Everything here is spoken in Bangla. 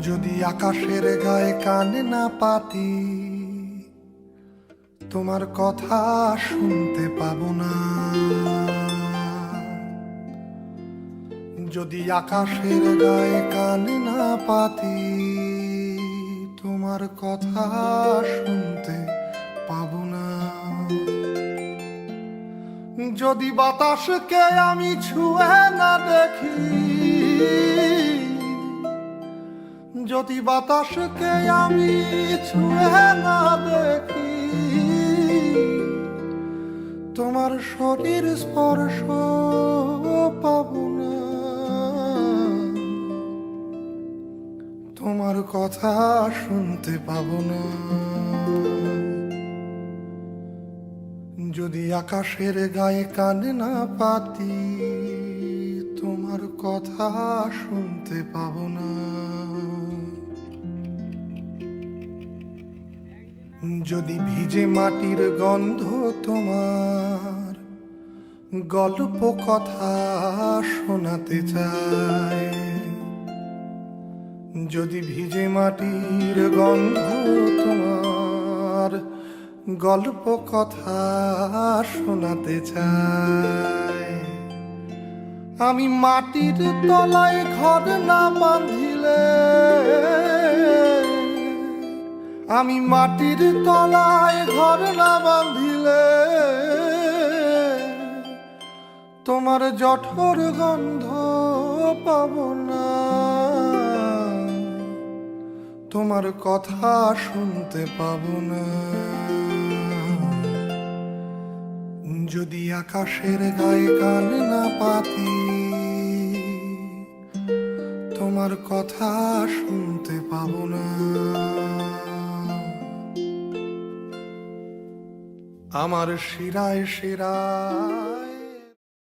যদি আকাশের গায়ে কান না পাতি, তোমার কথা শুনতে পাবো না। যদি আকাশের গায়ে কান না পাতি, তোমার কথা শুনতে পাবো না। যদি বাতাসকে আমি ছুঁয়ে না দেখি, যদি বাতাসকে আমি ছুঁয়ে না দেখি, তোমার শরীর স্পর্শ পাবো না। তোমার কথা শুনতে পাবো না। যদি আকাশের গায়ে কান না পাতি, তোমার কথা শুনতে পাবো না। যদি ভিজে মাটির গন্ধ তোমার গল্প কথা শোনাতে চায়, যদি ভিজে মাটির গন্ধ তোমার গল্প কথা শোনাতে চায়, আমি মাটির তলায় ঘর না বাঁধিলে, আমি মাটির তলায় ঘর না বাঁধিলে, তোমার জঠর গন্ধ পাবো না। তোমার কথা শুনতে পাবো না। যদি আকাশের গায়ে কান না পাতি, তোমার কথা শুনতে পাবো না। আমার শিরায় শিরায়